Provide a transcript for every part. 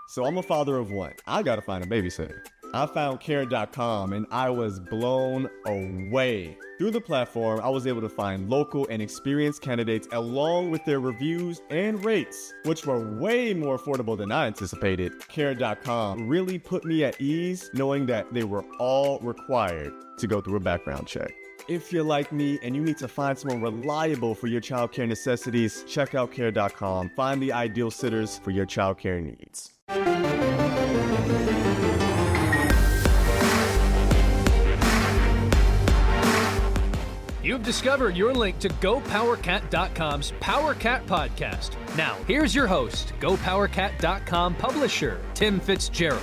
So I'm a father of one. I gotta find a babysitter. I found Care.com and I was blown away. Through the platform, I was able to find local and experienced candidates along with their reviews and rates, which were way more affordable than I anticipated. Care.com really put me at ease knowing that they were all required to go through a background check. If you're like me and you need to find someone reliable for your childcare necessities, check out Care.com. Find the ideal sitters for your childcare needs. You've discovered your link to GoPowerCat.com's PowerCat podcast. Now, here's your host, GoPowerCat.com publisher, Tim Fitzgerald.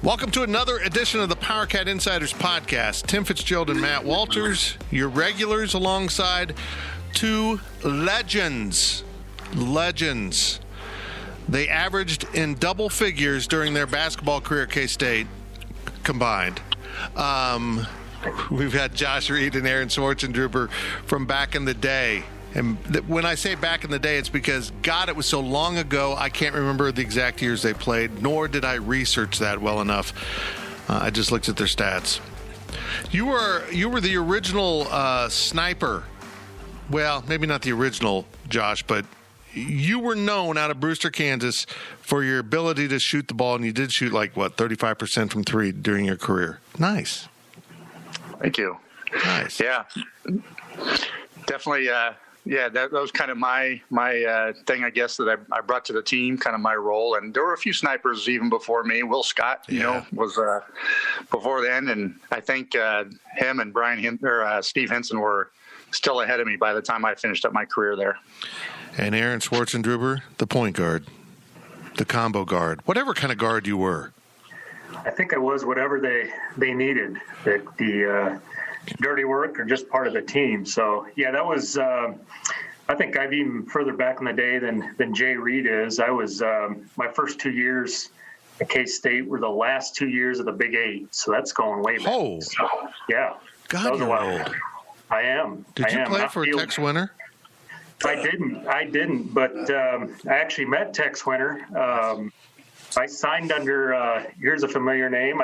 Welcome to another edition of the PowerCat Insiders podcast. Tim Fitzgerald and Matt Walters, your regulars, alongside two legends. They averaged in double figures during their basketball career at K-State combined. We've had Josh Reed and Aaron Schwartzendruber from back in the day. And when I say back in the day, it's because, God, it was so long ago, I can't remember the exact years they played, nor did I research that well enough. I just looked at their stats. You were the original sniper. Well, maybe not the original, Josh, but you were known out of Brewster, Kansas for your ability to shoot the ball, and you did shoot 35% from three during your career. Nice. Thank you. Nice. Yeah, definitely. That was kind of my thing, I guess, that I brought to the team, kind of my role. And there were a few snipers even before me. Will Scott, was before then, and I think him and Steve Henson were still ahead of me by the time I finished up my career there. And Aaron Schwartzendruber, the point guard, the combo guard, whatever kind of guard you were. I think I was whatever they needed, the dirty work or just part of the team. So, yeah, that was I think I've even further back in the day than Jay Reed is. I was my first 2 years at K-State were the last 2 years of the Big Eight. So that's going way back. Oh. So, yeah. God, you're old. I am. Did you play for Tex Winter? I didn't, but I actually met Tex Winter. I signed under, here's a familiar name,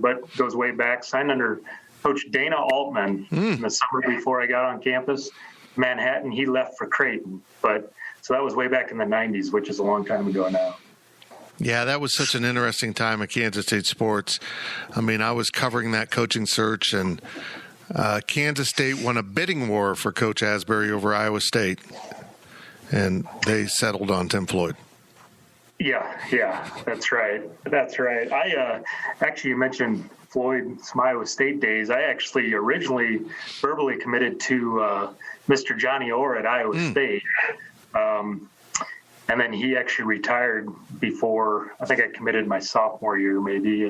but goes way back, signed under Coach Dana Altman in the summer before I got on campus. Manhattan, he left for Creighton. So that was way back in the 90s, which is a long time ago now. Yeah, that was such an interesting time at Kansas State sports. I mean, I was covering that coaching search, and Kansas State won a bidding war for Coach Asbury over Iowa State, and they settled on Tim Floyd. Yeah, that's right. I actually, you mentioned Floyd's Iowa State days. I actually originally verbally committed to Mr. Johnny Orr at Iowa State. And then he actually retired before, I think I committed my sophomore year maybe.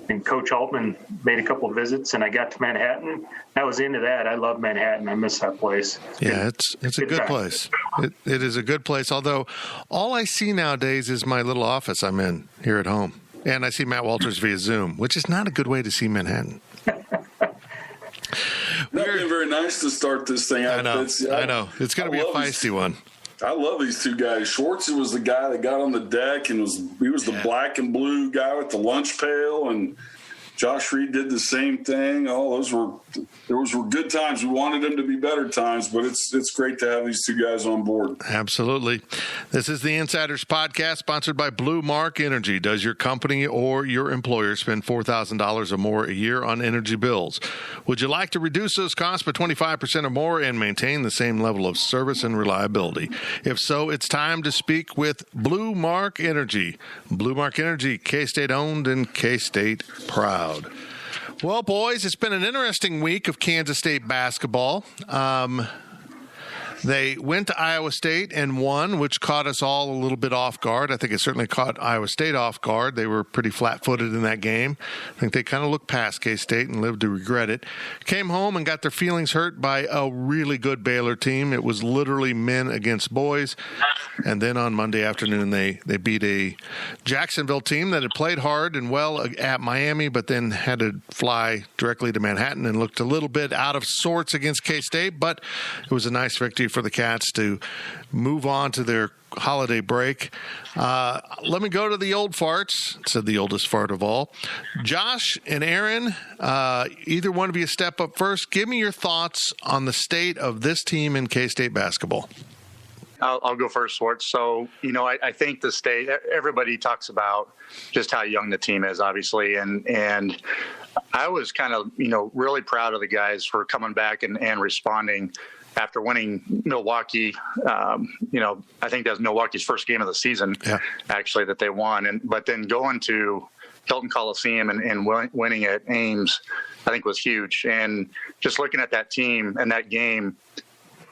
And Coach Altman made a couple of visits, and I got to Manhattan. I was into that. I love Manhattan. I miss that place. It's a good place. It is a good place, although all I see nowadays is my little office I'm in here at home. And I see Matt Walters via Zoom, which is not a good way to see Manhattan. Not been very nice to start this thing out. I know. It's going to be a feisty one. I love these two guys. Schwartz was the guy that got on the deck and he was the black and blue guy with the lunch pail, and Josh Reed did the same thing. Those were good times. We wanted them to be better times, but it's great to have these two guys on board. Absolutely. This is the Insiders Podcast, sponsored by Blue Mark Energy. Does your company or your employer spend $4,000 or more a year on energy bills? Would you like to reduce those costs by 25% or more and maintain the same level of service and reliability? If so, it's time to speak with Blue Mark Energy. Blue Mark Energy, K-State owned and K-State proud. Well, boys, it's been an interesting week of Kansas State basketball. They went to Iowa State and won, which caught us all a little bit off guard. I think it certainly caught Iowa State off guard. They were pretty flat-footed in that game. I think they kind of looked past K-State and lived to regret it. Came home and got their feelings hurt by a really good Baylor team. It was literally men against boys. And then on Monday afternoon, they beat a Jacksonville team that had played hard and well at Miami, but then had to fly directly to Manhattan and looked a little bit out of sorts against K-State. But it was a nice victory for the Cats to move on to their holiday break. Let me go to the old farts, said the oldest fart of all. Josh and Aaron, either one of you step up first. Give me your thoughts on the state of this team in K-State basketball. I'll go first, Swartz. So, I think the state, everybody talks about just how young the team is, obviously. And I was kind of, really proud of the guys for coming back and responding after winning Milwaukee. I think that was Milwaukee's first game of the season, actually, that they won. But then going to Hilton Coliseum and winning at Ames, I think was huge. And just looking at that team and that game,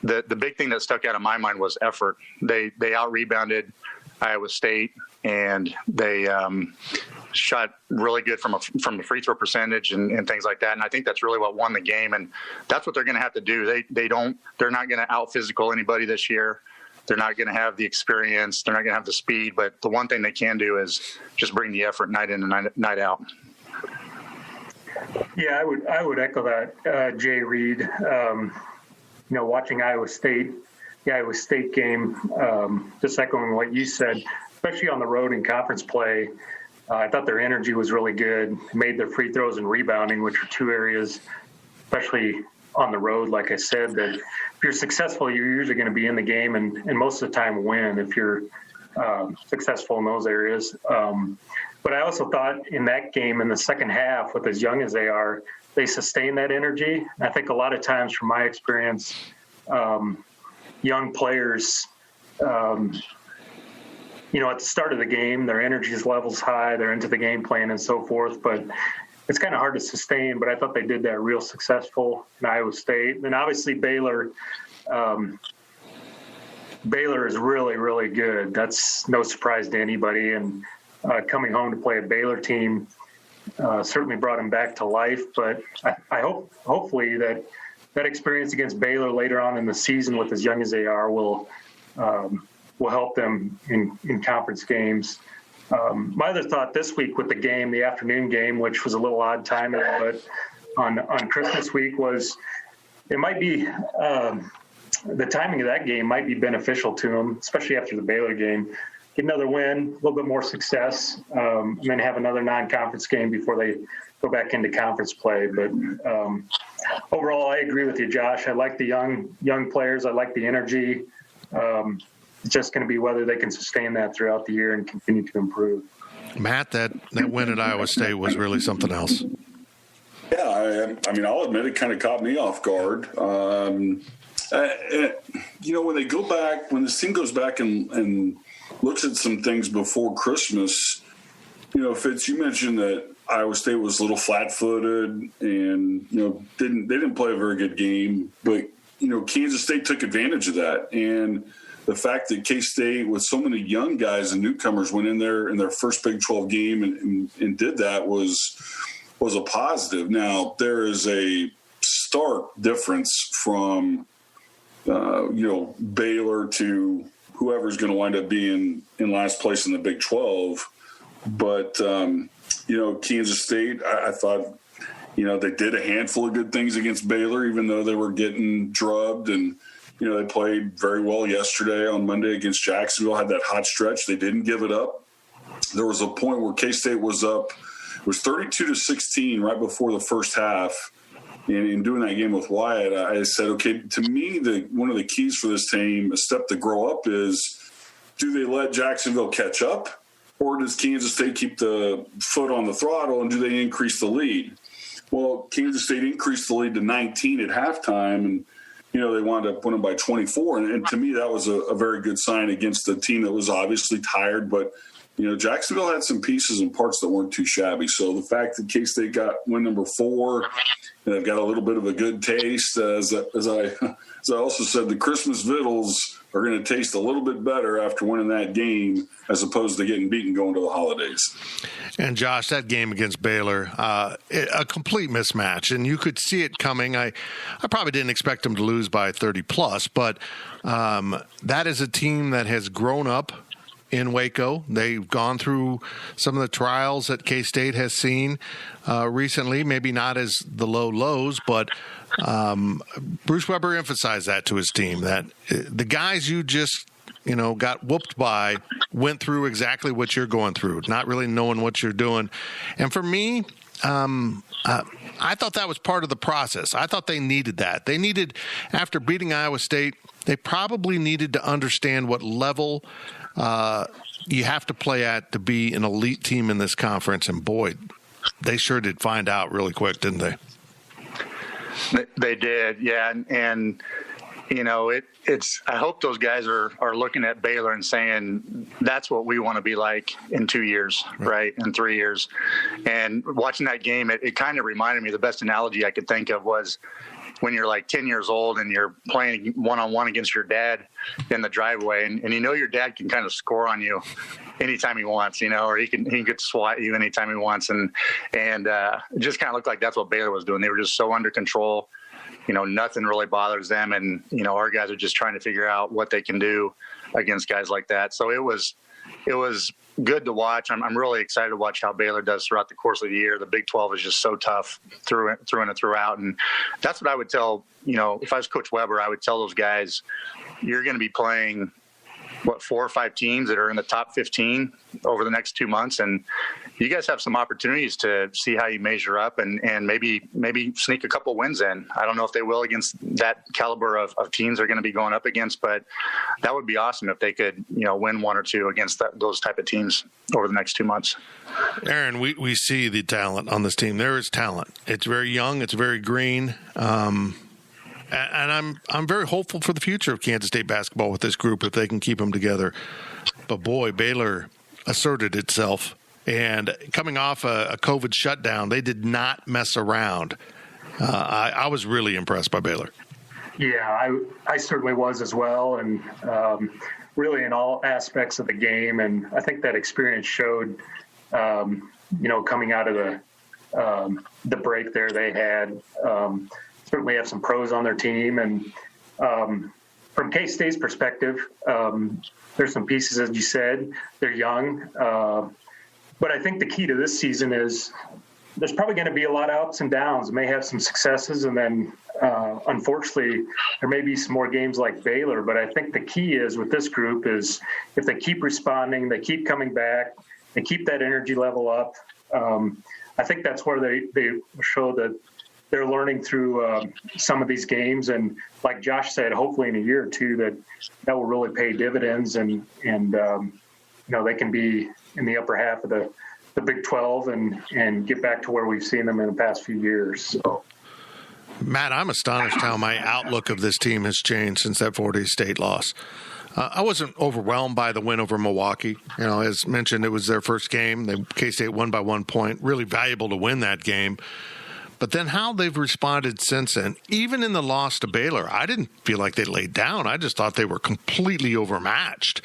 the big thing that stuck out of my mind was effort. They out-rebounded Iowa State, and they shot really good from the free throw percentage and things like that. And I think that's really what won the game, and that's what they're going to have to do. They're not going to out-physical anybody this year. They're not going to have the experience. They're not going to have the speed. But the one thing they can do is just bring the effort night in and night out. Yeah, I would echo that, Jay Reed. Watching the Iowa State game, just echoing what you said, especially on the road in conference play, I thought their energy was really good. Made their free throws and rebounding, which are two areas, especially on the road, like I said, that if you're successful, you're usually going to be in the game and most of the time win if you're successful in those areas. But I also thought in that game, in the second half, with as young as they are, they sustain that energy. I think a lot of times, from my experience, young players, at the start of the game, their energy level's high, they're into the game plan and so forth, but it's kind of hard to sustain. But I thought they did that real successful in Iowa State. And obviously Baylor is really, really good. That's no surprise to anybody. And coming home to play a Baylor team, certainly brought him back to life, but I hopefully that experience against Baylor later on in the season, with as young as they are, will help them in conference games. My other thought this week with the afternoon game, which was a little odd timing, but on Christmas week, was it might be the timing of that game might be beneficial to them, especially after the Baylor game. Get another win, a little bit more success, and then have another non-conference game before they go back into conference play. But overall, I agree with you, Josh. I like the young players. I like the energy. It's just going to be whether they can sustain that throughout the year and continue to improve. Matt, that win at Iowa State was really something else. Yeah, I'll admit it kind of caught me off guard. When they go back, when this team goes back and looks at some things before Christmas, Fitz, you mentioned that Iowa State was a little flat-footed and, they didn't play a very good game. But, Kansas State took advantage of that. And the fact that K-State, with so many young guys and newcomers, went in there in their first Big 12 game and did that was a positive. Now, there is a stark difference from, Baylor to whoever's going to wind up being in last place in the Big 12. But, Kansas State, I thought, they did a handful of good things against Baylor, even though they were getting drubbed. And, they played very well yesterday on Monday against Jacksonville, had that hot stretch. They didn't give it up. There was a point where K-State was up. It was 32-16 right before the first half. And in doing that game with Wyatt, I said, okay, to me, one of the keys for this team, a step to grow up, is do they let Jacksonville catch up, or does Kansas State keep the foot on the throttle, and do they increase the lead? Well, Kansas State increased the lead to 19 at halftime, and, they wound up winning by 24. And to me, that was a very good sign against a team that was obviously tired, but Jacksonville had some pieces and parts that weren't too shabby. So the fact that K-State got win number 4, and they've got a little bit of a good taste, as I also said, the Christmas victuals are going to taste a little bit better after winning that game, as opposed to getting beaten going to the holidays. And Josh, that game against Baylor, a complete mismatch, and you could see it coming. I probably didn't expect them to lose by 30 plus, but that is a team that has grown up in Waco. They've gone through some of the trials that K-State has seen recently, maybe not as the lows, but Bruce Weber emphasized that to his team, that the guys you just got whooped by went through exactly what you're going through, not really knowing what you're doing. And for me, I thought that was part of the process. I thought they needed that. They needed, after beating Iowa State, they probably needed to understand what level you have to play at to be an elite team in this conference. And boy, they sure did find out really quick, didn't they? They did, yeah. And it's. I hope those guys are looking at Baylor and saying that's what we want to be like in 2 years, right? In 3 years. And watching that game, it kind of reminded me. The best analogy I could think of was when you're like 10 years old and you're playing one-on-one against your dad in the driveway, and your dad can kind of score on you anytime he wants, or he could swat you anytime he wants, and it just kind of looked like that's what Baylor was doing. They were just so under control. Nothing really bothers them. And, our guys are just trying to figure out what they can do against guys like that. So it was good to watch. I'm really excited to watch how Baylor does throughout the course of the year. The Big 12 is just so tough through and throughout. And that's what I would tell, if I was Coach Weber, I would tell those guys, you're going to be playing 4 or 5 teams that are in the top 15 over the next 2 months. And you guys have some opportunities to see how you measure up and maybe sneak a couple wins in. I don't know if they will against that caliber of teams they're going to be going up against, but that would be awesome if they could, win 1 or 2 against those type of teams over the next 2 months. Aaron, we see the talent on this team. There is talent. It's very young. It's very green. And I'm very hopeful for the future of Kansas State basketball with this group if they can keep them together. But boy, Baylor asserted itself. And coming off a COVID shutdown, they did not mess around. I was really impressed by Baylor. Yeah, I certainly was as well, and really in all aspects of the game. And I think that experience showed, coming out of the break there they had. Certainly have some pros on their team. And from K-State's perspective, there's some pieces, as you said, they're young. But I think the key to this season is there's probably going to be a lot of ups and downs. May have some successes, and then unfortunately there may be some more games like Baylor. But I think the key is with this group is if they keep responding, they keep coming back, they keep that energy level up. I think that's where they show that they're learning through some of these games. And like Josh said, hopefully in a year or two that will really pay dividends and they can be in the upper half of the Big 12 and get back to where we've seen them in the past few years. So, Matt, I'm astonished how my outlook of this team has changed since that Fort Hays State loss. I wasn't overwhelmed by the win over Milwaukee. As mentioned, it was their first game. K-State won by 1 point. Really valuable to win that game. But then how they've responded since then, even in the loss to Baylor, I didn't feel like they laid down. I just thought they were completely overmatched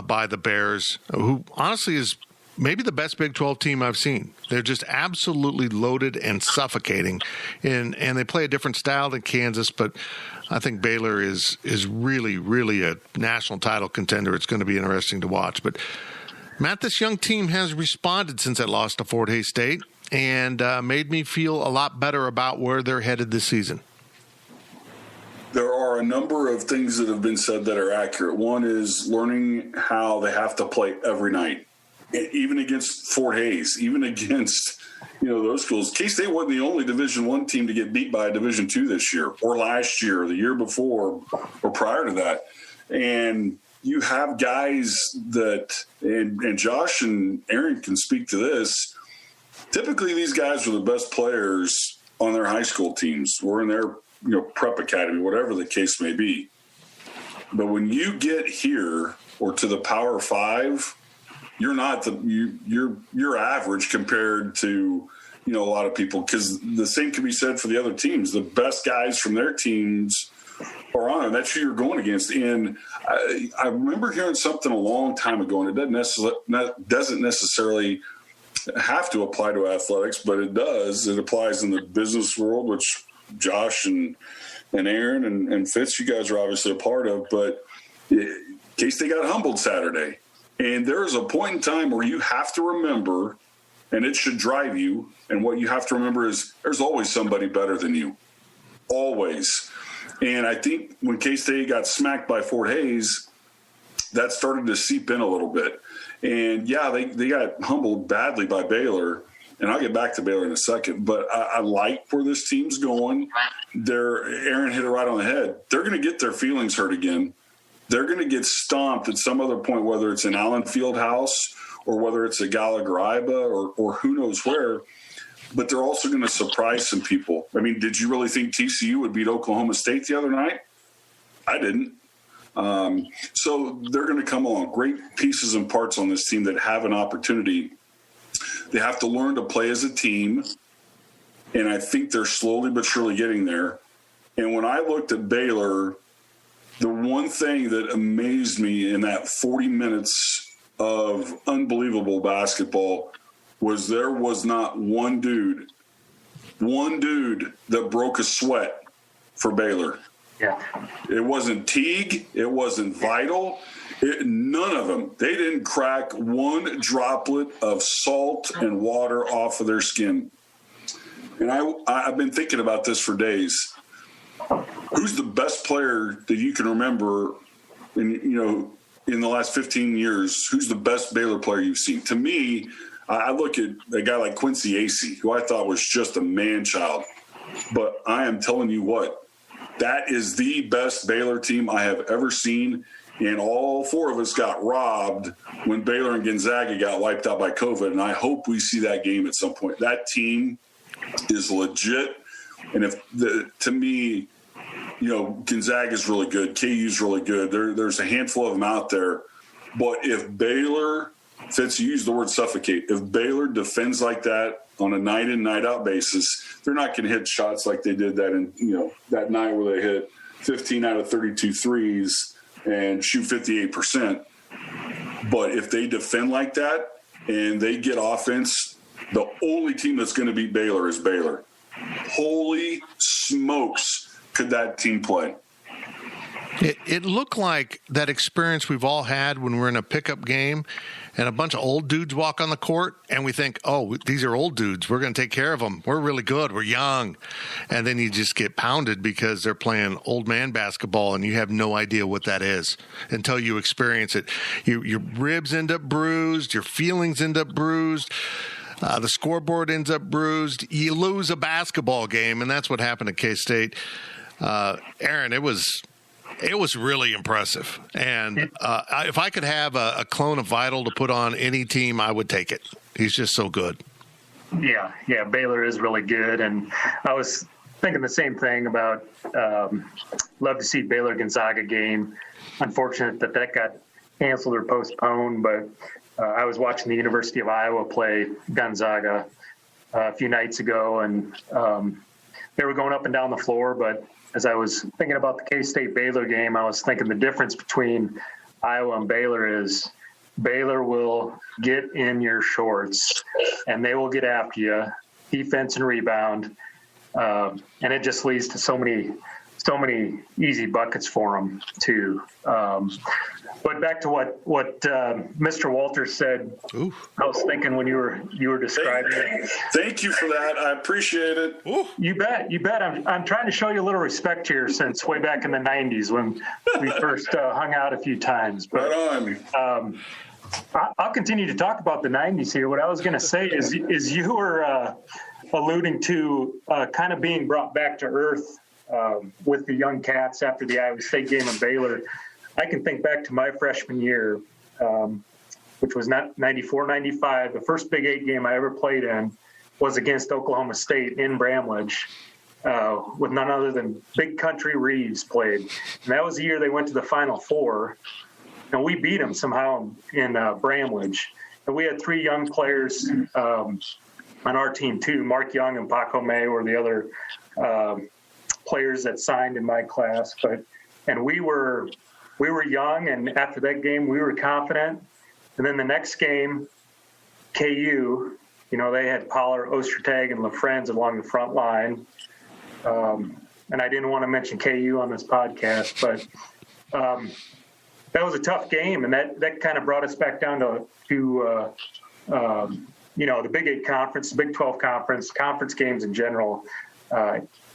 by the Bears, who honestly is maybe the best Big 12 team I've seen. They're just absolutely loaded and suffocating. And they play a different style than Kansas, but I think Baylor is really, really a national title contender. It's going to be interesting to watch. But, Matt, this young team has responded since that loss to Fort Hays State and made me feel a lot better about where they're headed this season. There are a number of things that have been said that are accurate. One is learning how they have to play every night, even against Fort Hays, even against those schools. K-State wasn't the only Division I team to get beat by a Division II this year, or last year, or the year before, or prior to that. And you have guys that, and Josh and Aaron can speak to this. Typically, these guys are the best players on their high school teams or in their prep academy, whatever the case may be. But when you get here or to the Power Five, you're not you're average compared to a lot of people, because the same can be said for the other teams. The best guys from their teams are on it. That's who you're going against. And I remember hearing something a long time ago, and it doesn't necessarily have to apply to athletics, but it does. It applies in the business world, which Josh and Aaron and Fitz, you guys are obviously a part of. But K-State got humbled Saturday. And there's a point in time where you have to remember, and it should drive you, and what you have to remember is there's always somebody better than you. Always. And I think when K-State got smacked by Fort Hays, that started to seep in a little bit. And, yeah, they got humbled badly by Baylor. And I'll get back to Baylor in a second. But I like where this team's going. Aaron hit it right on the head. They're going to get their feelings hurt again. They're going to get stomped at some other point, whether it's in Allen Fieldhouse or whether it's at Gallagher-Iba or who knows where. But they're also going to surprise some people. I mean, did you really think TCU would beat Oklahoma State the other night? I didn't. So they're going to come along. Great pieces and parts on this team that have an opportunity. They have to learn to play as a team, and I think they're slowly but surely getting there. And when I looked at Baylor, the one thing that amazed me in that 40 minutes of unbelievable basketball was there was not one dude that broke a sweat for Baylor. Yeah. It wasn't Teague. It wasn't Vital. None of them. They didn't crack one droplet of salt and water off of their skin. And I've been thinking about this for days. Who's the best player that you can remember in the last 15 years? Who's the best Baylor player you've seen? To me, I look at a guy like Quincy Acey, who I thought was just a man-child. But I am telling you what, that is the best Baylor team I have ever seen, and all four of us got robbed when Baylor and Gonzaga got wiped out by COVID, and I hope we see that game at some point. That team is legit, and to me, Gonzaga is really good, KU is really good. There's a handful of them out there, but if Baylor – Fitz, you use the word suffocate. If Baylor defends like that on a night-in, night-out basis, they're not going to hit shots like they did that night where they hit 15 out of 32 threes and shoot 58%. But if they defend like that and they get offense, the only team that's going to beat Baylor is Baylor. Holy smokes, could that team play? It looked like that experience we've all had when we're in a pickup game and a bunch of old dudes walk on the court and we think, oh, these are old dudes. We're going to take care of them. We're really good. We're young. And then you just get pounded because they're playing old man basketball and you have no idea what that is until you experience it. Your ribs end up bruised. Your feelings end up bruised. The scoreboard ends up bruised. You lose a basketball game, and that's what happened at K-State. Aaron, it was really impressive. And if I could have a clone of Vital to put on any team, I would take it. He's just so good. Yeah, Baylor is really good. And I was thinking the same thing about love to see Baylor Gonzaga game. Unfortunate that got canceled or postponed, but I was watching the University of Iowa play Gonzaga a few nights ago, and they were going up and down the floor, but as I was thinking about the K-State Baylor game, I was thinking the difference between Iowa and Baylor is Baylor will get in your shorts and they will get after you, defense and rebound, and it just leads to so many easy buckets for them too. But back to what Mr. Walters said. Ooh. I was thinking when you were describing it. Thank you for that. I appreciate it. Ooh. You bet. I'm trying to show you a little respect here since way back in the 90s when we first hung out a few times. But, right on. I'll continue to talk about the 90s here. What I was going to say is you were alluding to kind of being brought back to earth with the young Cats after the Iowa State game in Baylor. I can think back to my freshman year, which was not 94-95. The first Big 8 game I ever played in was against Oklahoma State in Bramlage, with none other than Big Country Reeves played. And that was the year they went to the Final Four. And we beat them somehow in Bramlage. And we had three young players on our team too. Mark Young and Paco May were the other players that signed in my class. And we were young, and after that game, we were confident. And then the next game, KU, they had Pollard, Ostertag, and LaFrenz along the front line. And I didn't want to mention KU on this podcast, but that was a tough game, and that kind of brought us back down to the Big 8 conference, the Big 12 conference games in general.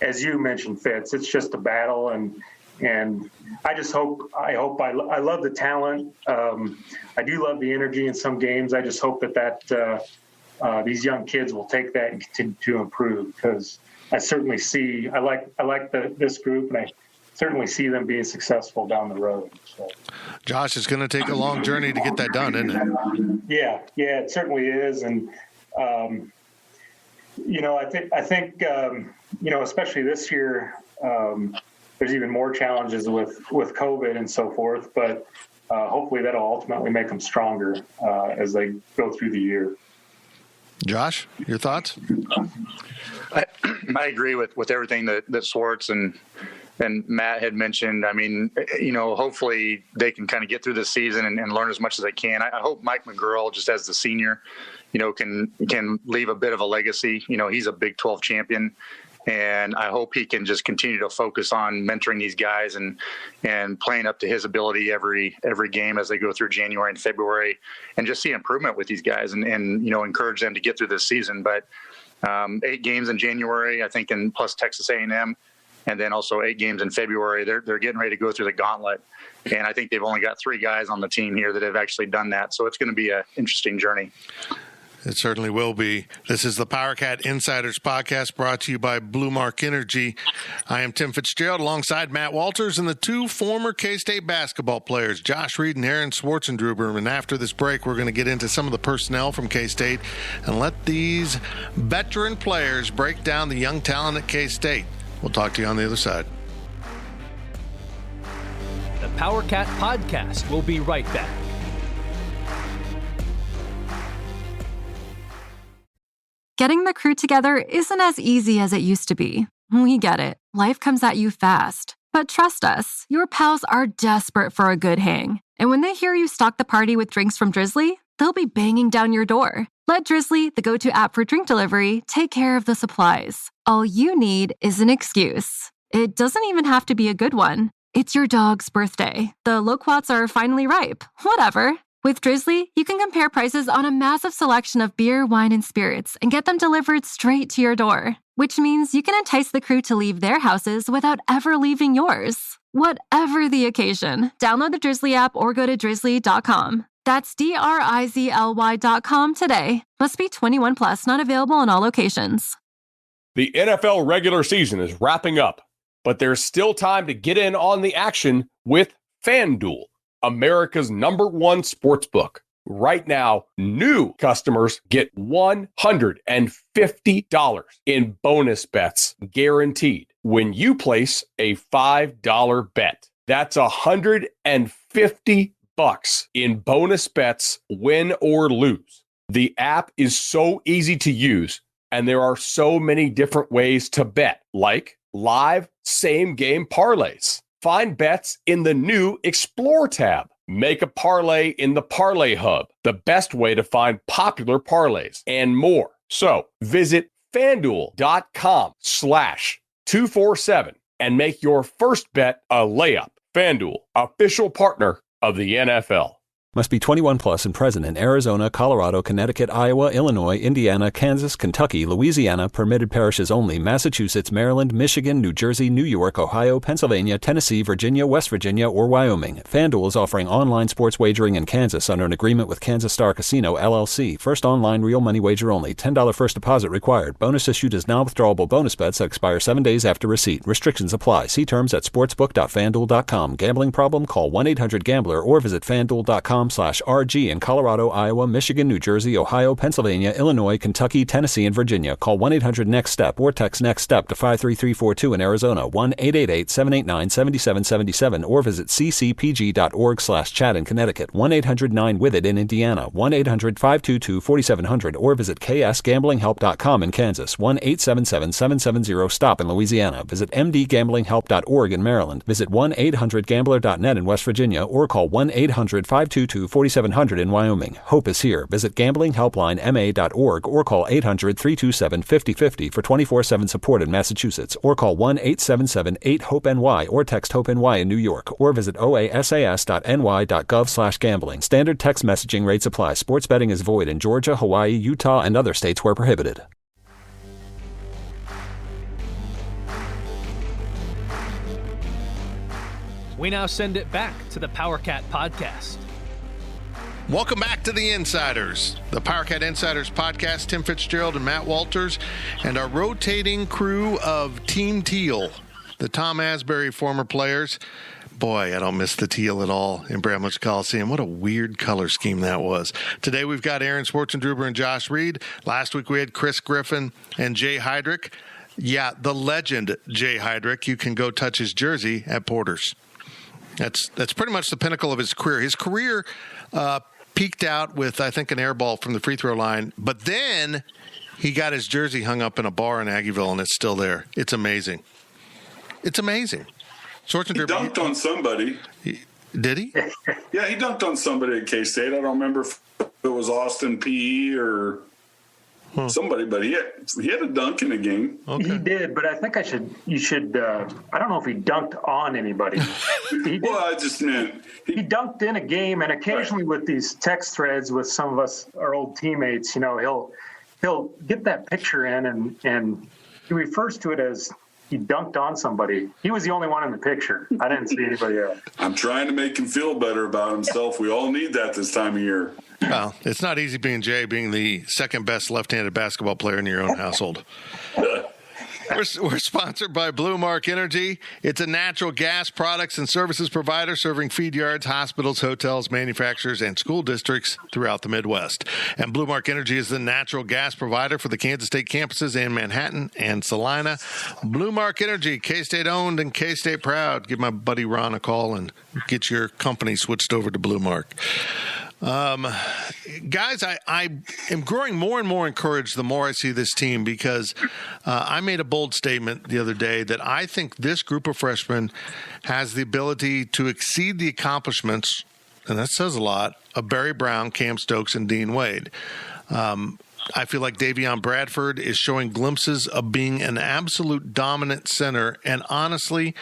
As you mentioned, Fitz, it's just a battle, and I love the talent. I do love the energy in some games. I just hope that these young kids will take that and continue to improve, because I certainly see, I like this group, and I certainly see them being successful down the road. So. Josh, it's going to take a long journey to get that done, isn't it? Yeah, it certainly is. And, I think especially this year, there's even more challenges with COVID and so forth, but hopefully that'll ultimately make them stronger as they go through the year. Josh, your thoughts? I agree with everything that Swartz and Matt had mentioned. I mean, hopefully they can kind of get through this season and learn as much as they can. I hope Mike McGurl, just as the senior, can leave a bit of a legacy. He's a Big 12 champion, and I hope he can just continue to focus on mentoring these guys and playing up to his ability every game as they go through January and February, and just see improvement with these guys and encourage them to get through this season. But 8 games in January, I think, and plus Texas A&M, and then also 8 games in February. They're getting ready to go through the gauntlet, and I think they've only got 3 guys on the team here that have actually done that. So it's going to be an interesting journey. It certainly will be. This is the PowerCat Insiders Podcast, brought to you by Blue Mark Energy. I am Tim Fitzgerald alongside Matt Walters and the 2 former K-State basketball players, Josh Reed and Aaron Schwartzendruber. And after this break, we're going to get into some of the personnel from K-State and let these veteran players break down the young talent at K-State. We'll talk to you on the other side. The PowerCat Podcast will be right back. Getting the crew together isn't as easy as it used to be. We get it. Life comes at you fast. But trust us, your pals are desperate for a good hang. And when they hear you stock the party with drinks from Drizzly, they'll be banging down your door. Let Drizzly, the go-to app for drink delivery, take care of the supplies. All you need is an excuse. It doesn't even have to be a good one. It's your dog's birthday. The loquats are finally ripe. Whatever. With Drizzly, you can compare prices on a massive selection of beer, wine, and spirits and get them delivered straight to your door, which means you can entice the crew to leave their houses without ever leaving yours. Whatever the occasion, download the Drizzly app or go to drizzly.com. That's DRIZLY.com today. Must be 21 plus, not available in all locations. The NFL regular season is wrapping up, but there's still time to get in on the action with FanDuel, America's #1 sportsbook. Right now, new customers get $150 in bonus bets guaranteed when you place a $5 bet. That's $150 in bonus bets, win or lose. The app is so easy to use, and there are so many different ways to bet, like live same-game parlays. Find bets in the new Explore tab. Make a parlay in the Parlay Hub, the best way to find popular parlays, and more. So visit FanDuel.com/247 and make your first bet a layup. FanDuel, official partner of the NFL. Must be 21 plus and present in Arizona, Colorado, Connecticut, Iowa, Illinois, Indiana, Kansas, Kentucky, Louisiana, permitted parishes only, Massachusetts, Maryland, Michigan, New Jersey, New York, Ohio, Pennsylvania, Tennessee, Virginia, West Virginia, or Wyoming. FanDuel is offering online sports wagering in Kansas under an agreement with Kansas Star Casino, LLC. First online real money wager only. $10 first deposit required. Bonus issued as non-withdrawable bonus bets that expire 7 days after receipt. Restrictions apply. See terms at sportsbook.fanduel.com. Gambling problem? Call 1-800-GAMBLER or visit fanduel.com/RG in Colorado, Iowa, Michigan, New Jersey, Ohio, Pennsylvania, Illinois, Kentucky, Tennessee, and Virginia. Call 1-800-NEXT-STEP or text NEXT-STEP to 53342 in Arizona, 1-888-789-7777, or visit ccpg.org/chat in Connecticut, 1-800-9-WITH-IT in Indiana, 1-800-522-4700, or visit ksgamblinghelp.com in Kansas, 1-877-770-STOP in Louisiana. Visit mdgamblinghelp.org in Maryland. Visit 1-800-GAMBLER.net in West Virginia, or call 1-800-522-4700 202-4700 in Wyoming. Hope is here. Visit gamblinghelplinema.org or call 800-327-5050 for 24/7 support in Massachusetts, or call 1-877-8-HOPE-NY or text HOPE-NY in New York, or visit oasas.ny.gov/gambling. Standard text messaging rates apply. Sports betting is void in Georgia, Hawaii, Utah, and other states where prohibited. We now send it back to the PowerCat podcast. Welcome back to the Insiders, the PowerCat Insiders podcast. Tim Fitzgerald and Matt Walters, and our rotating crew of Team Teal, the Tom Asbury former players. Boy, I don't miss the teal at all in Bramlage Coliseum. What a weird color scheme that was. Today we've got Aaron Swartzendruber and Josh Reed. Last week we had Chris Griffin and Jay Heidrich. Yeah, the legend Jay Heidrich. You can go touch his jersey at Porter's. That's pretty much the pinnacle of his career. His career peaked out with, I think, an air ball from the free throw line, but then he got his jersey hung up in a bar in Aggieville, and it's still there. It's amazing. It's amazing. He dunked on somebody. Did he? Yeah, he dunked on somebody at K-State. I don't remember if it was Austin P or somebody, but he had a dunk in the game. Okay. He did, but I think you should. I don't know if he dunked on anybody. Well, I just meant he dunked in a game, and occasionally with these text threads with some of us, our old teammates, he'll get that picture in, and he refers to it as he dunked on somebody. He was the only one in the picture. I didn't see anybody else. I'm trying to make him feel better about himself. We all need that this time of year. Well, it's not easy being Jay, being the second best left-handed basketball player in your own household. We're sponsored by Blue Mark Energy. It's a natural gas products and services provider serving feed yards, hospitals, hotels, manufacturers, and school districts throughout the Midwest. And Blue Mark Energy is the natural gas provider for the Kansas State campuses in Manhattan and Salina. Blue Mark Energy, K-State owned and K-State proud. Give my buddy Ron a call and get your company switched over to Blue Mark. Guys, I am growing more and more encouraged the more I see this team, because I made a bold statement the other day that I think this group of freshmen has the ability to exceed the accomplishments, and that says a lot, of Barry Brown, Cam Stokes, and Dean Wade. I feel like Davion Bradford is showing glimpses of being an absolute dominant center, and honestly,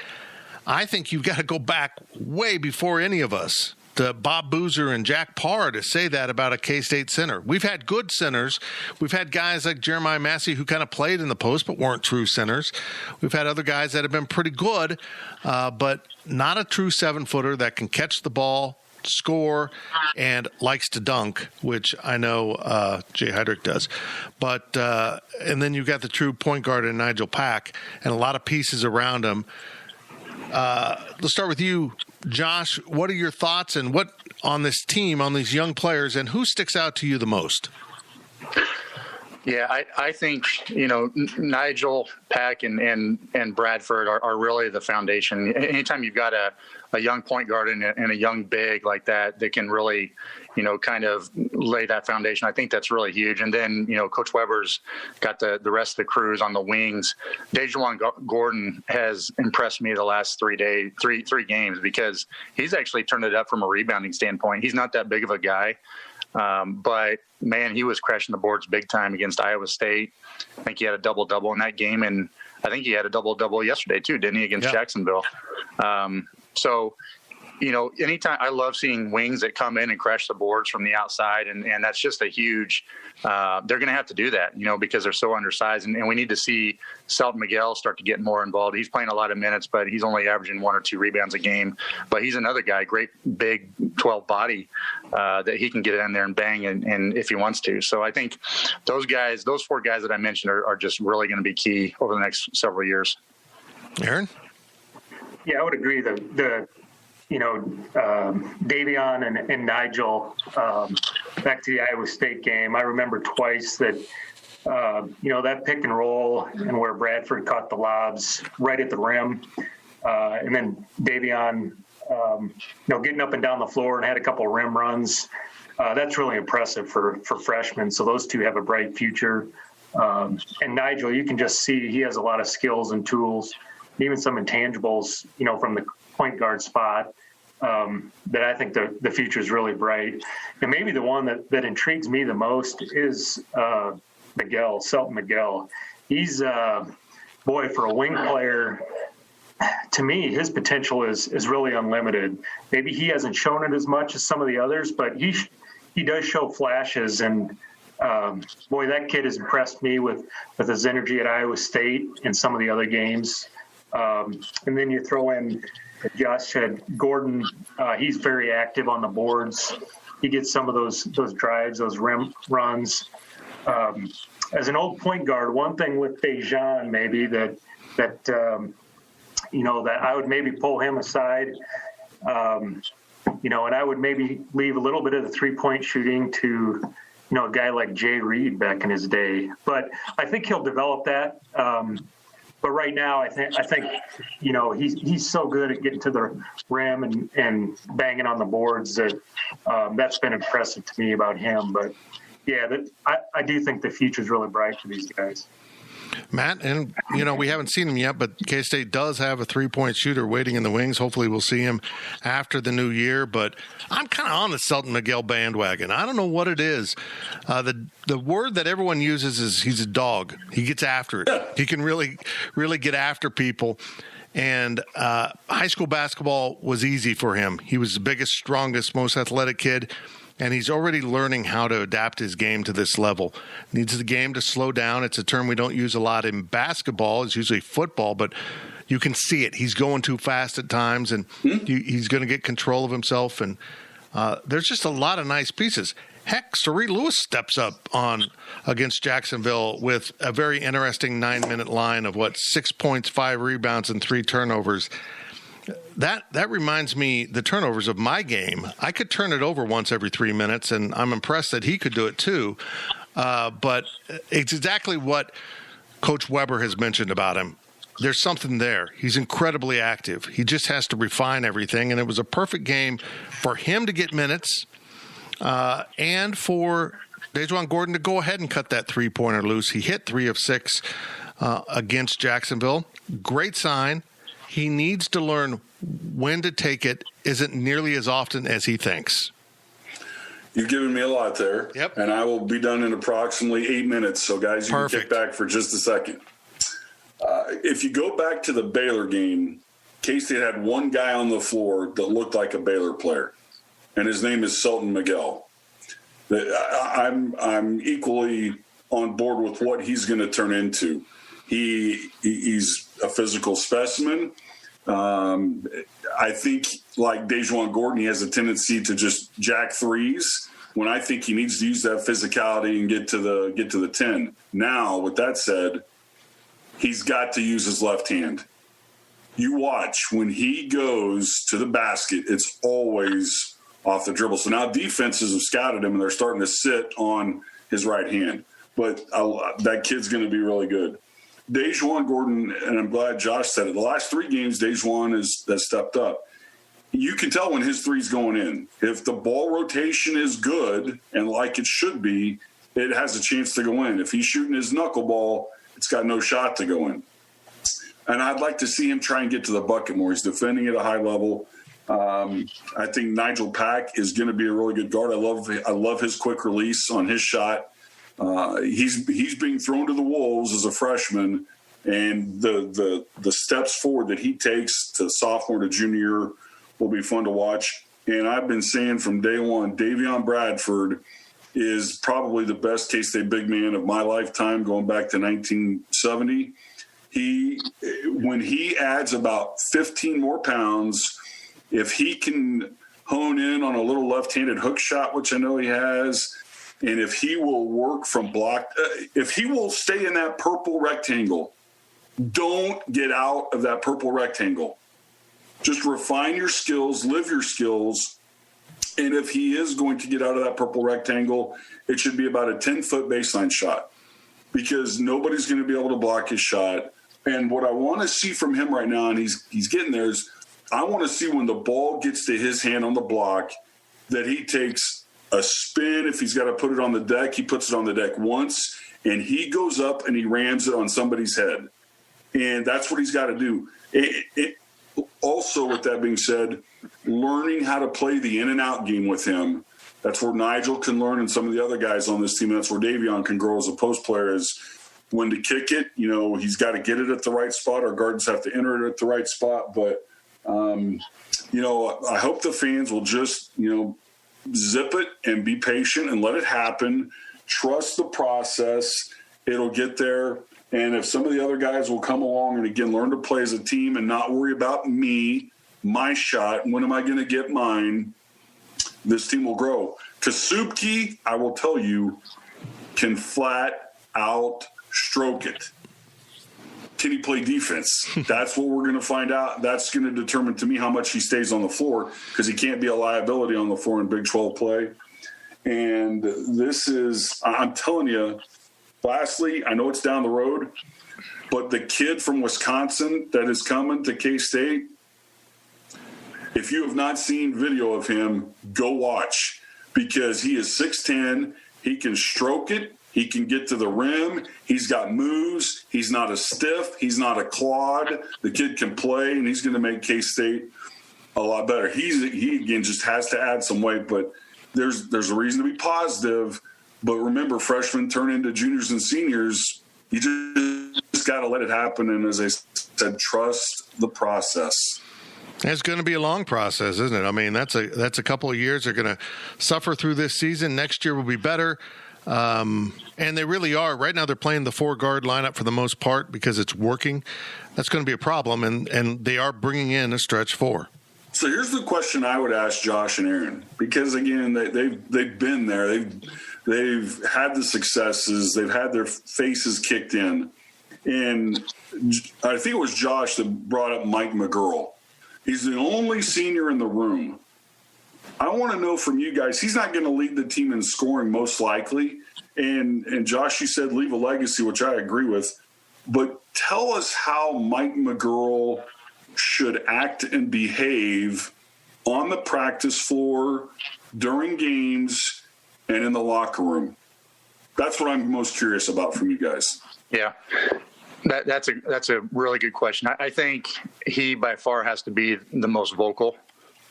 I think you've got to go back way before any of us to Bob Boozer and Jack Parr to say that about a K-State center. We've had good centers. We've had guys like Jeremiah Massey who kind of played in the post but weren't true centers. We've had other guys that have been pretty good, but not a true 7-footer that can catch the ball, score, and likes to dunk, which I know Jay Heidrich does. But and then you've got the true point guard in Nigel Pack and a lot of pieces around him. Let's start with you, Josh. What are your thoughts and what on this team, on these young players, and who sticks out to you the most? Yeah, I think, Nigel, Pack, and Bradford are really the foundation. Anytime you've got a young point guard and a young big like that can really, kind of lay that foundation, I think that's really huge. And then, Coach Weber's got the rest of the crews on the wings. Dejuan Gordon has impressed me the last 3 games, because he's actually turned it up from a rebounding standpoint. He's not that big of a guy. But man, he was crashing the boards big time against Iowa State. I think he had a double-double in that game, and I think he had a double-double yesterday too, didn't he, against Jacksonville? So, anytime, I love seeing wings that come in and crash the boards from the outside, and that's just a huge they're going to have to do that, because they're so undersized, and we need to see Selton Miguel start to get more involved. He's playing a lot of minutes, but he's only averaging 1 or 2 rebounds a game. But he's another guy, great big 12 body that he can get in there and bang and if he wants to. So I think those 4 guys that I mentioned are just really going to be key over the next several years. Aaron? Yeah, I would agree. Davion and Nigel, back to the Iowa State game, I remember twice that, that pick and roll and where Bradford caught the lobs right at the rim. And then Davion, getting up and down the floor and had a couple rim runs. That's really impressive for freshmen. So those two have a bright future. And Nigel, you can just see he has a lot of skills and tools, even some intangibles, from the point guard spot. that I think the future is really bright. And maybe the one that intrigues me the most is Selton Miguel. He's boy, for a wing player, to me, his potential is really unlimited. Maybe he hasn't shown it as much as some of the others, but he does show flashes. And boy, that kid has impressed me with his energy at Iowa State and some of the other games. And then you throw in Josh said Gordon. He's very active on the boards. He gets some of those drives, those rim runs. As an old point guard, one thing with Dejan maybe that I would maybe pull him aside, and I would maybe leave a little bit of the 3-point shooting to, a guy like Jay Reed back in his day. But I think he'll develop that. But right now, I think he's so good at getting to the rim and banging on the boards that that's been impressive to me about him. But yeah, I do think the future is really bright for these guys. Matt, and we haven't seen him yet, but K-State does have a 3-point shooter waiting in the wings. Hopefully we'll see him after the new year, but I'm kind of on the Selton Miguel bandwagon. I don't know what it is. The word that everyone uses is he's a dog. He gets after it. He can really, really get after people. And high school basketball was easy for him. He was the biggest, strongest, most athletic kid. And he's already learning how to adapt his game to this level. Needs the game to slow down. It's a term we don't use a lot in basketball. It's usually football, but you can see it. He's going too fast at times, and he's going to get control of himself. And there's just a lot of nice pieces. Heck, Sari Lewis steps up against Jacksonville with a very interesting 9-minute line of 6 points, 5 rebounds, and 3 turnovers. That reminds me, the turnovers of my game. I could turn it over once every 3 minutes, and I'm impressed that he could do it too. But it's exactly what Coach Weber has mentioned about him. There's something there. He's incredibly active. He just has to refine everything, and it was a perfect game for him to get minutes and for Dejuan Gordon to go ahead and cut that 3-pointer loose. He hit 3 of 6 against Jacksonville. Great sign. He needs to learn when to take it isn't nearly as often as he thinks. You've given me a lot there. Yep. And I will be done in approximately 8 minutes. So, guys, you can kick back for just a second. If you go back to the Baylor game, K-State had one guy on the floor that looked like a Baylor player, and his name is Selton Miguel. I'm equally on board with what he's going to turn into. He's a physical specimen. I think, like Dejuan Gordon, he has a tendency to just jack threes when I think he needs to use that physicality and get to the 10. Now, with that said, he's got to use his left hand. You watch when he goes to the basket, it's always off the dribble. So now defenses have scouted him and they're starting to sit on his right hand. But that kid's going to be really good. Dejuan Gordon, and I'm glad Josh said it, the last 3 games, Dejuan has stepped up. You can tell when his three's going in. If the ball rotation is good and like it should be, it has a chance to go in. If he's shooting his knuckleball, it's got no shot to go in. And I'd like to see him try and get to the bucket more. He's defending at a high level. I think Nigel Pack is going to be a really good guard. I love his quick release on his shot. He's being thrown to the wolves as a freshman, and the steps forward that he takes to sophomore to junior will be fun to watch. And I've been saying from day one, Davion Bradford is probably the best K-State big man of my lifetime, going back to 1970. When he adds about 15 more pounds, if he can hone in on a little left-handed hook shot, which I know he has, and if he will work from block, if he will stay in that purple rectangle, don't get out of that purple rectangle. Just refine your skills, live your skills. And if he is going to get out of that purple rectangle, it should be about a 10-foot baseline shot, because nobody's going to be able to block his shot. And what I want to see from him right now, and he's getting there, is I want to see when the ball gets to his hand on the block that he takes a spin. If he's got to put it on the deck, he puts it on the deck once, and he goes up and he rams it on somebody's head. And that's what he's got to do. also, with that being said, learning how to play the in and out game with him. That's where Nigel can learn, and some of the other guys on this team. That's where Davion can grow as a post player, is when to kick it. He's got to get it at the right spot. Our guards have to enter it at the right spot. But, I hope the fans will just, zip it and be patient and let it happen. Trust the process. It'll get there. And if some of the other guys will come along and, again, learn to play as a team and not worry about me, my shot, when am I going to get mine, this team will grow. Kasubke, I will tell you, can flat out stroke it. Can he play defense? That's what we're going to find out. That's going to determine to me how much he stays on the floor, because he can't be a liability on the floor in Big 12 play. And this is, I'm telling you, lastly, I know it's down the road, but the kid from Wisconsin that is coming to K-State, if you have not seen video of him, go watch, because he is 6'10". He can stroke it. He can get to the rim. He's got moves. He's not a stiff. He's not a clod. The kid can play, and he's going to make K-State a lot better. He again just has to add some weight, but there's a reason to be positive. But remember, freshmen turn into juniors and seniors. You just got to let it happen. And as I said, trust the process. It's going to be a long process, isn't it? I mean, that's a couple of years. They're going to suffer through this season. Next year will be better. And they really are. Right now they're playing the 4-guard lineup for the most part because it's working. That's going to be a problem, and they are bringing in a stretch 4. So here's the question I would ask Josh and Aaron, because, again, they've been there. They've had the successes. They've had their faces kicked in. And I think it was Josh that brought up Mike McGurl. He's the only senior in the room. I want to know from you guys, he's not going to lead the team in scoring most likely. And Josh, you said leave a legacy, which I agree with. But tell us how Mike McGurl should act and behave on the practice floor, during games, and in the locker room. That's what I'm most curious about from you guys. Yeah. That's a really good question. I think he by far has to be the most vocal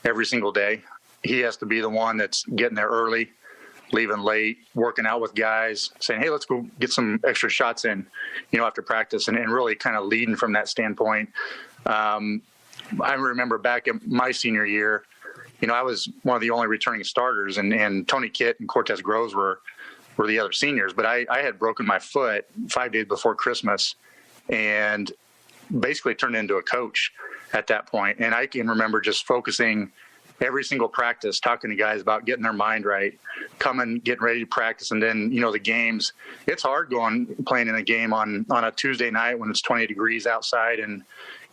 every single day. He has to be the one that's getting there early, leaving late, working out with guys, saying, hey, let's go get some extra shots in, after practice, and really kind of leading from that standpoint. I remember back in my senior year, I was one of the only returning starters, and Tony Kitt and Cortez Groves were the other seniors. But I had broken my foot 5 days before Christmas and basically turned into a coach at that point. And I can remember just focusing every single practice, talking to guys about getting their mind right, getting ready to practice. And then, the games, it's hard playing in a game on a Tuesday night when it's 20 degrees outside. And,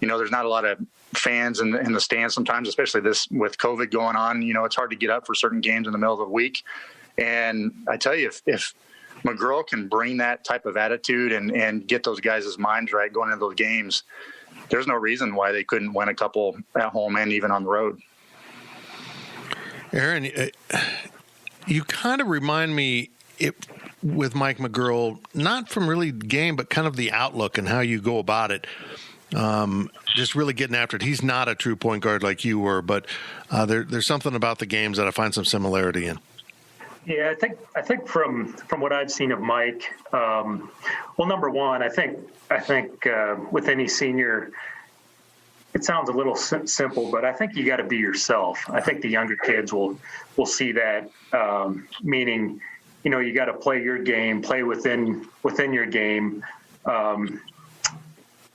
there's not a lot of fans in the stands sometimes, especially this with COVID going on. It's hard to get up for certain games in the middle of the week. And I tell you, if McGurl can bring that type of attitude and get those guys' minds right going into those games, there's no reason why they couldn't win a couple at home and even on the road. Aaron, you kind of remind me with Mike McGurl, not from really game, but kind of the outlook and how you go about it. Just really getting after it. He's not a true point guard like you were, but there's something about the games that I find some similarity in. Yeah, I think from what I've seen of Mike, well, number one, I think with any senior, it sounds a little simple, but I think you got to be yourself. I think the younger kids will see that, meaning, you got to play your game, play within your game.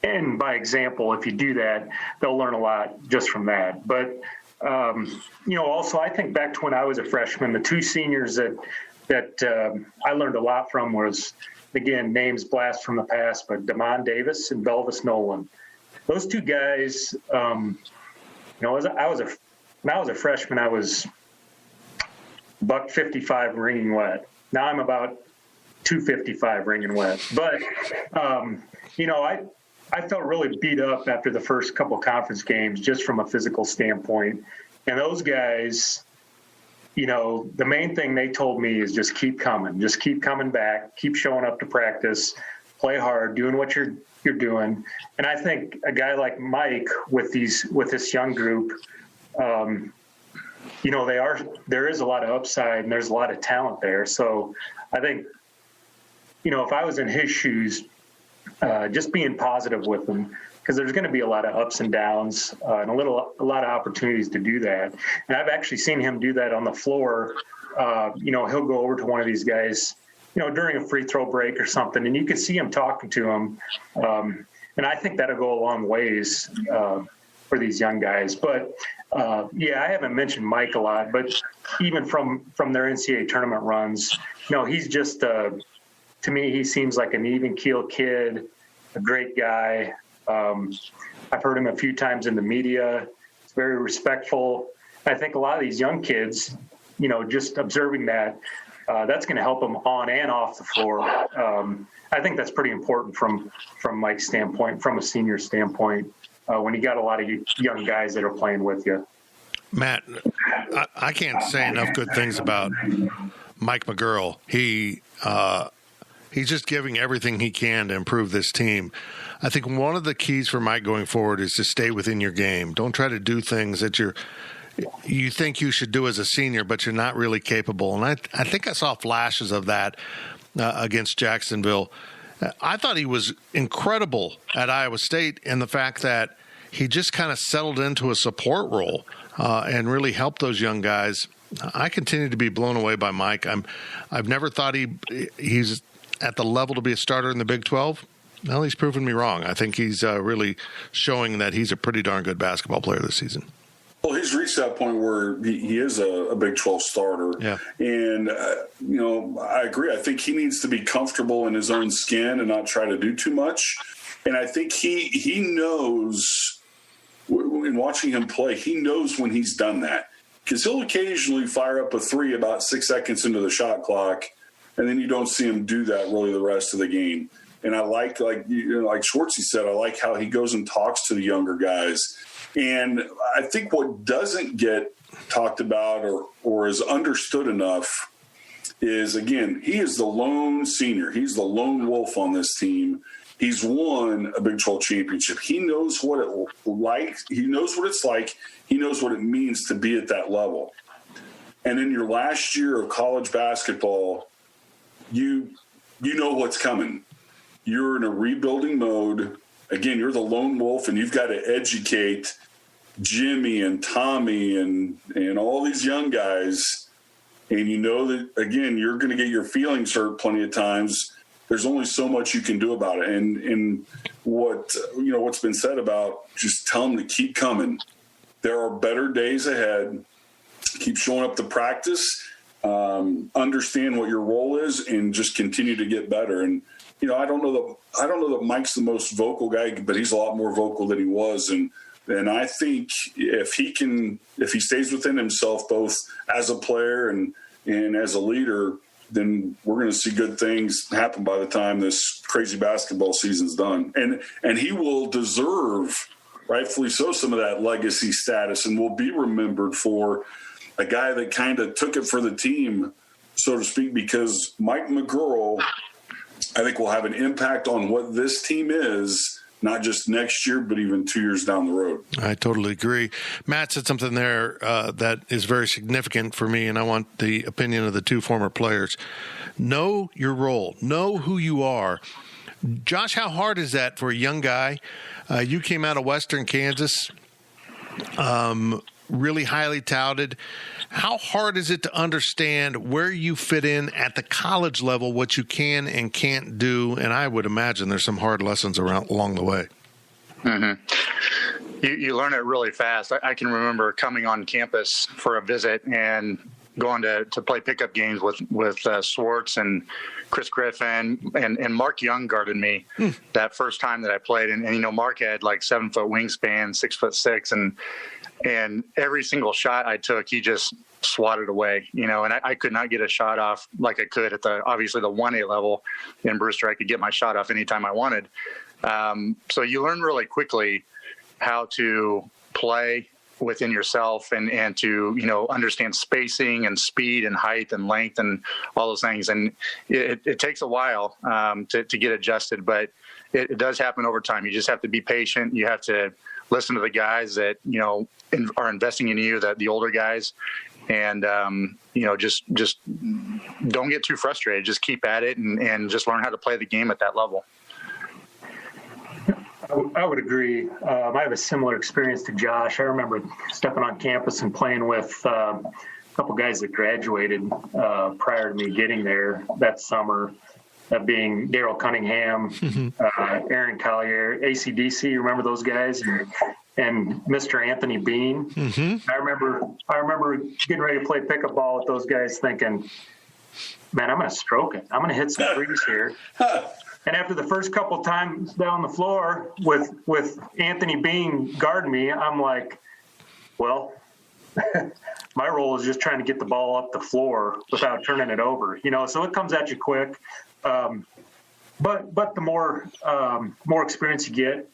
And by example, if you do that, they'll learn a lot just from that. But, also I think back to when I was a freshman, the two seniors that I learned a lot from was, again, names blast from the past, but Damon Davis and Belvis Nolan. Those two guys, when I was a freshman, I was $155 wringing wet. Now I'm about $255 wringing wet. But, I felt really beat up after the first couple conference games just from a physical standpoint. And those guys, the main thing they told me is just keep coming back, keep showing up to practice, play hard, doing what you're you're doing. And I think a guy like Mike with this young group, there is a lot of upside and there's a lot of talent there. So I think, if I was in his shoes, just being positive with them, because there's going to be a lot of ups and downs and a lot of opportunities to do that. And I've actually seen him do that on the floor. He'll go over to one of these guys, during a free throw break or something, and you can see him talking to him. And I think that'll go a long ways for these young guys. But I haven't mentioned Mike a lot, but even from their NCAA tournament runs, he's just, to me, he seems like an even keel kid, a great guy. I've heard him a few times in the media. He's very respectful. I think a lot of these young kids, just observing that, that's going to help them on and off the floor. I think that's pretty important from Mike's standpoint, from a senior standpoint, when you got a lot of young guys that are playing with you. Matt, I can't say enough good things about Mike McGuirl. He's just giving everything he can to improve this team. I think one of the keys for Mike going forward is to stay within your game. Don't try to do things that you think you should do as a senior, but you're not really capable. And I think I saw flashes of that against Jacksonville. I thought he was incredible at Iowa State in the fact that he just kind of settled into a support role and really helped those young guys. I continue to be blown away by Mike. I've never thought he's at the level to be a starter in the Big 12. Well, he's proven me wrong. I think he's really showing that he's a pretty darn good basketball player this season. Well, he's reached that point where he is a Big 12 starter. Yeah. And, I agree. I think he needs to be comfortable in his own skin and not try to do too much. And I think he knows, in watching him play, he knows when he's done that. Because he'll occasionally fire up a three about 6 seconds into the shot clock, and then you don't see him do that really the rest of the game. And I like Schwartzy said, I like how he goes and talks to the younger guys. And I think what doesn't get talked about or is understood enough is, again, he is the lone senior. He's the lone wolf on this team. He's won a Big 12 championship. He knows what He knows what it's like. He knows what it means to be at that level. And in your last year of college basketball, you know what's coming. You're in a rebuilding mode. Again, you're the lone wolf, and you've got to educate Jimmy and Tommy and all these young guys. And you know that, again, you're going to get your feelings hurt plenty of times. There's only so much you can do about it. And what's been said about just tell them to keep coming. There are better days ahead. Keep showing up to practice. Understand what your role is, and just continue to get better. And I don't know that Mike's the most vocal guy, but he's a lot more vocal than he was. And I think if he stays within himself, both as a player and as a leader, then we're going to see good things happen by the time this crazy basketball season's done. And he will deserve, rightfully so, some of that legacy status, and will be remembered for a guy that kind of took it for the team, so to speak, because Mike McGuirl, I think, will have an impact on what this team is, not just next year, but even 2 years down the road. I totally agree. Matt said something there that is very significant for me, and I want the opinion of the two former players. Know your role. Know who you are. Josh, how hard is that for a young guy? You came out of Western Kansas, really highly touted. How hard is it to understand where you fit in at the college level, what you can and can't do? And I would imagine there's some hard lessons along the way. Mm-hmm. You learn it really fast. I can remember coming on campus for a visit and going to play pickup games with Swartz and Chris Griffin and Mark Young guarded me that first time that I played. And Mark had like 7-foot wingspan, 6'6", and every single shot I took, he just swatted away, and I could not get a shot off like I could at obviously the 1A level in Brewster. I could get my shot off anytime I wanted. So you learn really quickly how to play within yourself and to, understand spacing and speed and height and length and all those things. And it takes a while to get adjusted, but it does happen over time. You just have to be patient. You have to listen to the guys that, are investing in you, the older guys. And, just don't get too frustrated. Just keep at it and just learn how to play the game at that level. I would agree. I have a similar experience to Josh. I remember stepping on campus and playing with a couple guys that graduated prior to me getting there that summer, that being Daryl Cunningham, Aaron Collier, AC/DC. Remember those guys? And Mr. Anthony Bean. Mm-hmm. I remember getting ready to play pickup ball with those guys thinking, man, I'm going to stroke it. I'm going to hit some threes here. And after the first couple times down the floor with Anthony Bean guarding me, I'm like, well, my role is just trying to get the ball up the floor without turning it over, so it comes at you quick. But the more experience you get,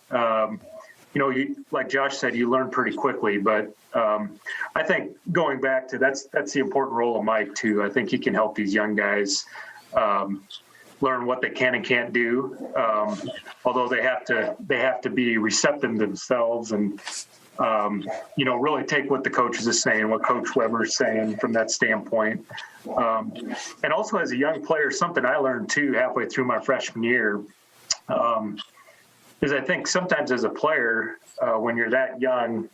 you, like Josh said, you learn pretty quickly. But I think going back to that's the important role of Mike too. I think he can help these young guys learn what they can and can't do. Although they have to be receptive themselves and really take what the coaches are saying, what Coach Weber is saying from that standpoint. And also as a young player, something I learned too halfway through my freshman year. Is I think sometimes as a player, when you're that young,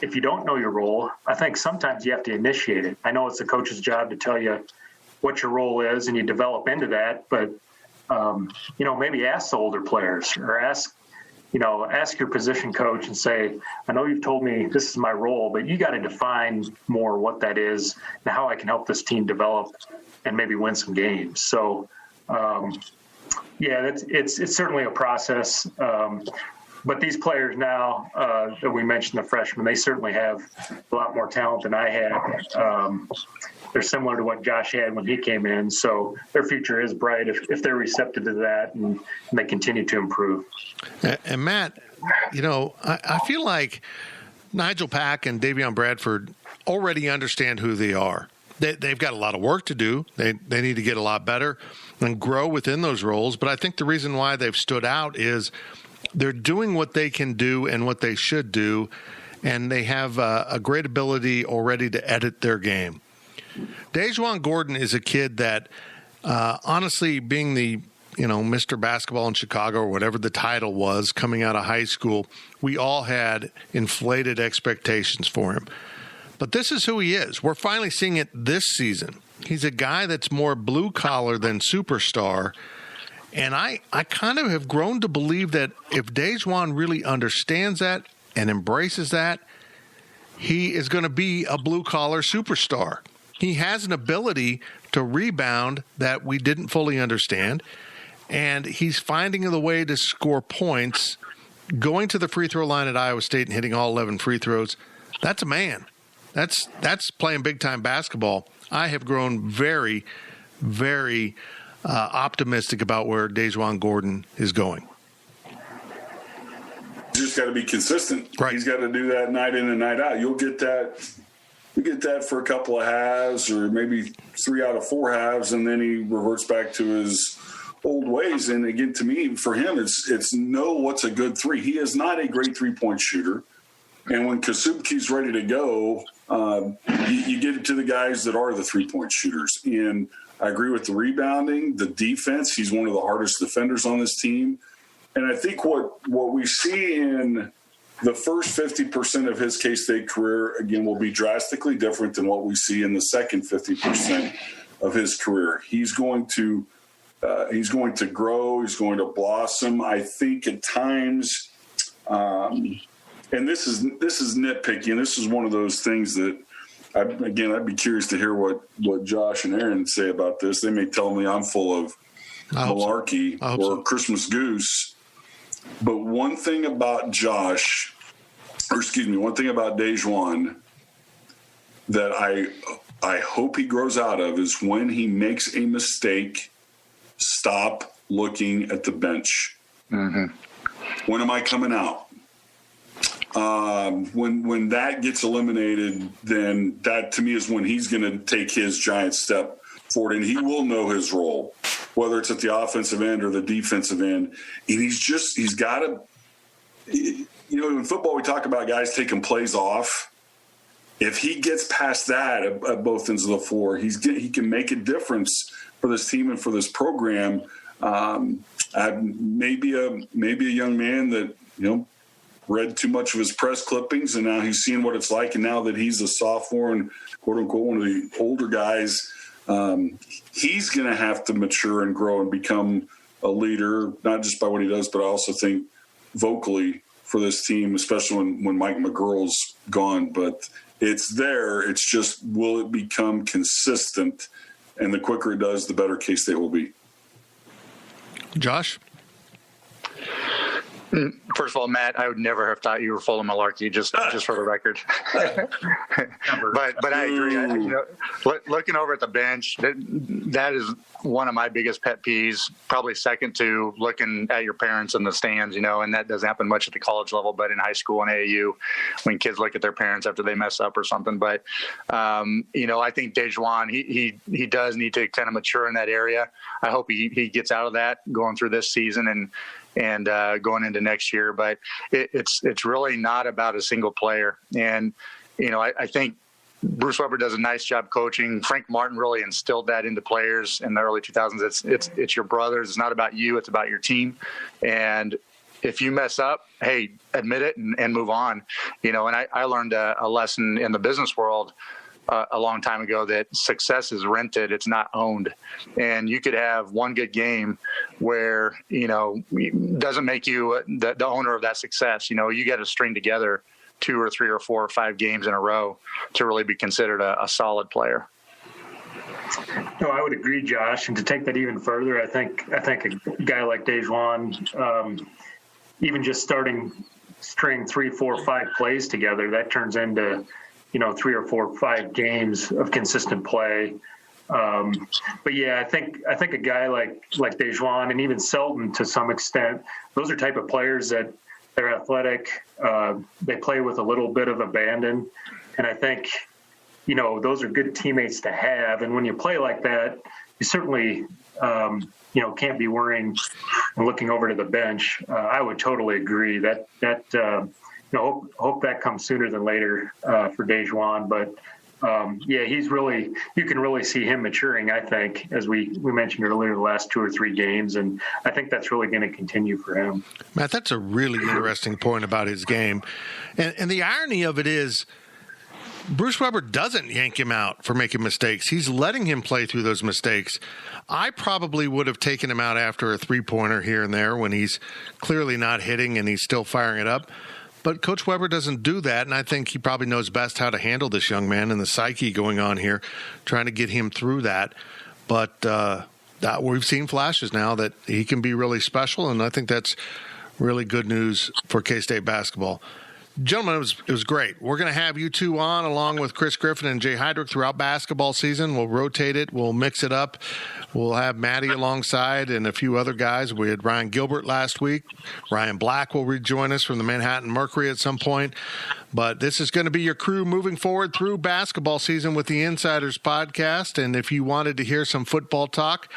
if you don't know your role, I think sometimes you have to initiate it. I know it's the coach's job to tell you what your role is and you develop into that, but, maybe ask the older players or ask your position coach and say, I know you've told me this is my role, but you got to define more what that is and how I can help this team develop and maybe win some games. So, it's certainly a process. But these players now that we mentioned, the freshmen, they certainly have a lot more talent than I had. They're similar to what Josh had when he came in. So their future is bright if they're receptive to that and they continue to improve. And Matt, I feel like Nigel Pack and Davion Bradford already understand who they are. They've got a lot of work to do. They need to get a lot better and grow within those roles. But I think the reason why they've stood out is they're doing what they can do and what they should do, and they have a great ability already to edit their game. DaJuan Gordon is a kid that, honestly, being the Mr. Basketball in Chicago or whatever the title was coming out of high school, we all had inflated expectations for him. But this is who he is. We're finally seeing it this season. He's a guy that's more blue-collar than superstar. And I kind of have grown to believe that if DaJuan really understands that and embraces that, he is going to be a blue-collar superstar. He has an ability to rebound that we didn't fully understand, and he's finding the way to score points, going to the free throw line at Iowa State and hitting all 11 free throws. That's a man. That's playing big-time basketball. I have grown very, very optimistic about where DaJuan Gordon is going. You just got to be consistent. Right. He's got to do that night in and night out. You'll get that. You get that for a couple of halves or maybe 3 out of 4 halves, and then he reverts back to his old ways. And again, to me, for him, it's know what's a good three. He is not a great 3-point shooter. And when Kasubke's ready to go, you get it to the guys that are the 3-point shooters. And I agree with the rebounding, the defense. He's one of the hardest defenders on this team. And I think what we see in the first 50% of his K-State career, again, will be drastically different than what we see in the second 50% of his career. He's going to grow. He's going to blossom. I think at times, and this is nitpicking. This is one of those things that, I'd be curious to hear what Josh and Aaron say about this. They may tell me I'm full of malarkey or Christmas goose. But one thing about one thing about DaJuan that I hope he grows out of is when he makes a mistake, stop looking at the bench. Mm-hmm. When am I coming out? When that gets eliminated, then that to me is when he's going to take his giant step forward, and he will know his role, whether it's at the offensive end or the defensive end. And he's got to, in football we talk about guys taking plays off. If he gets past that at both ends of the floor, he can make a difference for this team and for this program. Maybe a young man that read too much of his press clippings, and now he's seeing what it's like. And now that he's a sophomore and quote unquote one of the older guys, he's going to have to mature and grow and become a leader, not just by what he does, but I also think vocally for this team, especially when Mike McGurl's gone. But it's there. It's just, will it become consistent? And the quicker it does, the better K-State will be. Josh? First of all, Matt, I would never have thought you were full of malarkey, just for the record. but I agree. Looking over at the bench, that is one of my biggest pet peeves, probably second to looking at your parents in the stands, and that doesn't happen much at the college level, but in high school and AAU, when kids look at their parents after they mess up or something. But, I think DeJuan, he does need to kind of mature in that area. I hope he gets out of that going through this season and going into next year. But it's really not about a single player. And, I think Bruce Weber does a nice job coaching. Frank Martin really instilled that into players in the early 2000s. It's your brothers. It's not about you. It's about your team. And if you mess up, hey, admit it and move on. And I learned a lesson in the business world a long time ago that success is rented. It's not owned. And you could have one good game where, doesn't make you the owner of that success. You got to string together 2 or 3 or 4 or 5 games in a row to really be considered a solid player. No, I would agree, Josh. And to take that even further, I think a guy like DeJuan, even just string 3, 4, 5 plays together, that turns into 3 or 4 or 5 games of consistent play. But yeah, I think a guy like DeJuan and even Selton to some extent, those are type of players that they're athletic. They play with a little bit of abandon. And I think, those are good teammates to have. And when you play like that, you certainly, can't be worrying and looking over to the bench. I would totally agree that hope that comes sooner than later for DeJuan. But you can really see him maturing, I think, as we mentioned earlier, the last 2 or 3 games. And I think that's really going to continue for him. Matt, that's a really interesting point about his game. And the irony of it is, Bruce Weber doesn't yank him out for making mistakes. He's letting him play through those mistakes. I probably would have taken him out after a 3-pointer here and there when he's clearly not hitting and he's still firing it up. But Coach Weber doesn't do that, and I think he probably knows best how to handle this young man and the psyche going on here, trying to get him through that. But we've seen flashes now that he can be really special, and I think that's really good news for K-State basketball. Gentlemen, it was great. We're going to have you two on along with Chris Griffin and Jay Heidrich throughout basketball season. We'll rotate it. We'll mix it up. We'll have Maddie alongside and a few other guys. We had Ryan Gilbert last week. Ryan Black will rejoin us from the Manhattan Mercury at some point. But this is going to be your crew moving forward through basketball season with the Insiders podcast. And if you wanted to hear some football talk,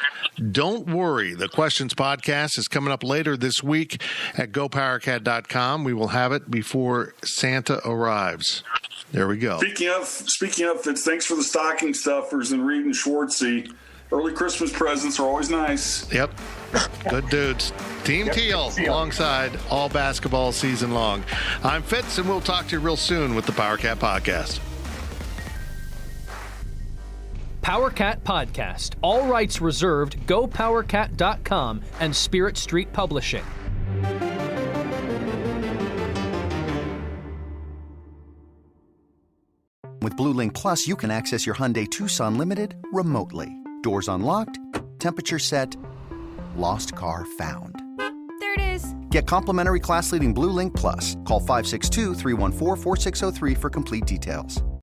don't worry. The Questions podcast is coming up later this week at GoPowerCat.com. We will have it before Santa arrives. There we go. Speaking of, Fitz, thanks for the stocking stuffers and Reed and Schwartzy. Early Christmas presents are always nice. Yep. Good dudes. Team Teal alongside all basketball season long. I'm Fitz, and we'll talk to you real soon with the PowerCat Podcast. PowerCat Podcast. All rights reserved. GoPowerCat.com and Spirit Street Publishing. With Blue Link Plus, you can access your Hyundai Tucson Limited remotely. Doors unlocked, temperature set, lost car found. There it is. Get complimentary class-leading Blue Link Plus. Call 562-314-4603 for complete details.